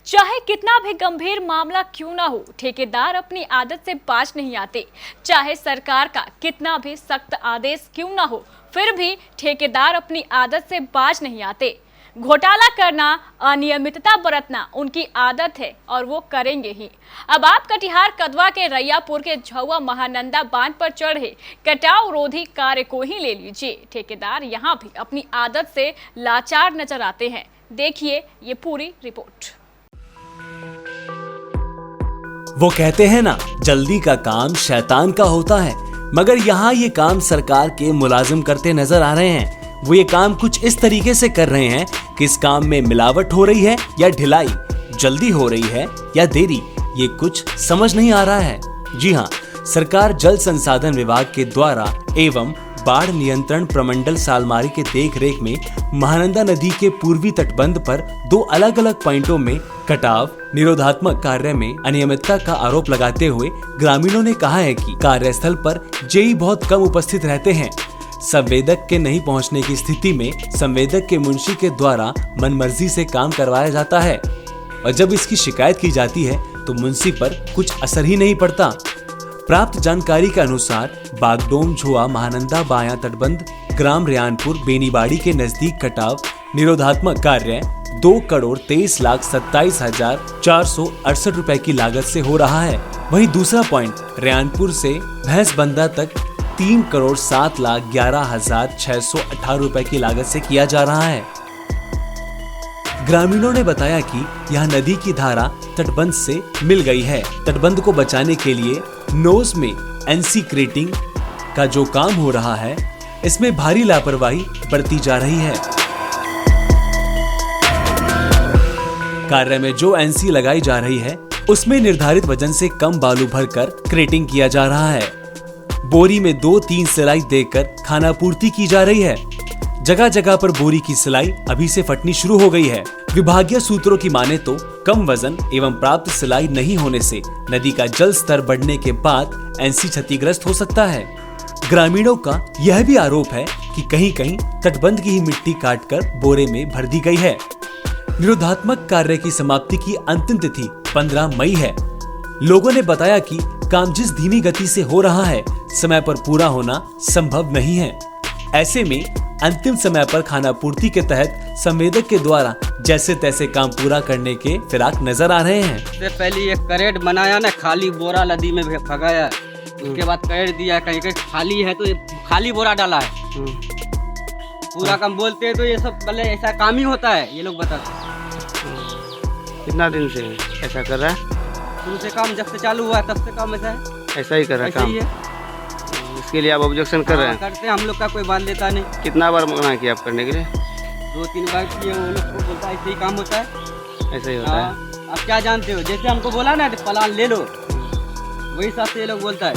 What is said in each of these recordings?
चाहे कितना भी गंभीर मामला क्यों ना हो, ठेकेदार अपनी आदत से बाज नहीं आते। चाहे सरकार का कितना भी सख्त आदेश क्यों ना हो, फिर भी ठेकेदार अपनी आदत से बाज नहीं आते। घोटाला करना, अनियमितता बरतना उनकी आदत है और वो करेंगे ही। अब आप कटिहार कदवा के रैयापुर के झौआ महानंदा बांध पर चढ़े कटाव रोधी कार्य को ही ले लीजिए। ठेकेदार यहाँ भी अपनी आदत से लाचार नजर आते हैं। देखिए ये पूरी रिपोर्ट। वो कहते हैं ना, जल्दी का काम शैतान का होता है, मगर यहाँ ये काम सरकार के मुलाजिम करते नजर आ रहे हैं। वो ये काम कुछ इस तरीके से कर रहे हैं कि इस काम में मिलावट हो रही है या ढिलाई, जल्दी हो रही है या देरी, ये कुछ समझ नहीं आ रहा है। जी हाँ, सरकार जल संसाधन विभाग के द्वारा एवं बाढ़ नियंत्रण प्रमंडल सालमारी के देख रेख में महानंदा नदी के पूर्वी तटबंध पर दो अलग अलग पॉइंटों में कटाव निरोधात्मक कार्य में अनियमितता का आरोप लगाते हुए ग्रामीणों ने कहा है कि कार्यस्थल पर जेई बहुत कम उपस्थित रहते हैं। संवेदक के नहीं पहुंचने की स्थिति में संवेदक के मुंशी के द्वारा मनमर्जी से काम करवाया जाता है और जब इसकी शिकायत की जाती है तो मुंशी पर कुछ असर ही नहीं पड़ता। प्राप्त जानकारी के अनुसार बागडोम झुआ महानंदा बायां तटबंध ग्राम रेयानपुर बेनीबाड़ी के नजदीक कटाव निरोधात्मक कार्य 2,23,27,468 रुपए की लागत से हो रहा है। वहीं दूसरा पॉइंट रेयानपुर से भैंसबंदा तक 3,07,11,618 रुपए की लागत से किया जा रहा है। ग्रामीणों ने बताया कि यह नदी की धारा तटबंध से मिल गई है। तटबंध को बचाने के लिए नोज में एनसी क्रेटिंग का जो काम हो रहा है, इसमें भारी लापरवाही बरती जा रही है। कार्य में जो एनसी लगाई जा रही है, उसमें निर्धारित वजन से कम बालू भरकर क्रेटिंग किया जा रहा है। बोरी में 2-3 सिलाई देकर खानापूर्ति की जा रही है। जगह जगह पर बोरी की सिलाई अभी से फटनी शुरू हो गई है। विभागीय सूत्रों की माने तो कम वजन एवं प्राप्त सिलाई नहीं होने से नदी का जल स्तर बढ़ने के बाद एनसी क्षतिग्रस्त हो सकता है। ग्रामीणों का यह भी आरोप है कि कहीं कहीं तटबंध की ही मिट्टी काटकर बोरे में भर दी गई है। निरोधात्मक कार्य की समाप्ति की अंतिम तिथि 15 मई है। लोगों ने बताया कि काम जिस धीमी गति से हो रहा है, समय पर पूरा होना संभव नहीं है। ऐसे में अंतिम समय पर खानापूर्ति के तहत संवेदक के द्वारा जैसे तैसे काम पूरा करने के फिराक नजर आ रहे हैं। इससे पहले एक करेट बनाया ना, खाली बोरा नदी में भगाया, उसके बाद करेट दिया, कहीं कहीं खाली है तो खाली बोरा डाला है। पूरा काम बोलते हैं तो ये सब पहले ऐसा काम ही होता है, ये लोग बताते हैं। कितना दिन से ऐसा कर रहा है? शुरू से काम जब से चालू हुआ है तब से काम ऐसा है, ऐसा ही कर रहा है काम। इसके लिए आप ऑब्जेक्शन कर रहे हैं? करते हैं, हम लोग का कोई बात लेता नहीं। कितना बार मना किया आप करने के लिए? 2-3 बार किए, वो लोग को बोलता है ऐसे ही काम होता है, ऐसा ही होता है। आप क्या जानते हो, जैसे हमको बोला ना प्लान ले लो, वही हिसाब से ये लोग बोलता है।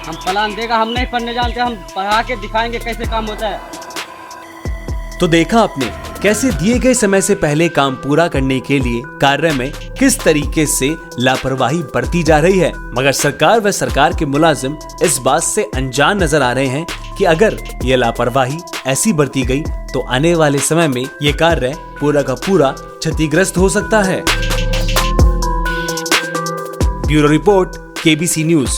हम प्लान देगा, हम नहीं पढ़ने जानते, हम पढ़ा के दिखाएंगे कैसे काम होता है। तो देखा आपने कैसे दिए गए समय से पहले काम पूरा करने के लिए कार्य में किस तरीके से लापरवाही बरती जा रही है, मगर सरकार व सरकार के मुलाजिम इस बात से अनजान नजर आ रहे हैं कि अगर ये लापरवाही ऐसी बरती गई तो आने वाले समय में ये कार्य पूरा का पूरा क्षतिग्रस्त हो सकता है। Bureau report, KBC news.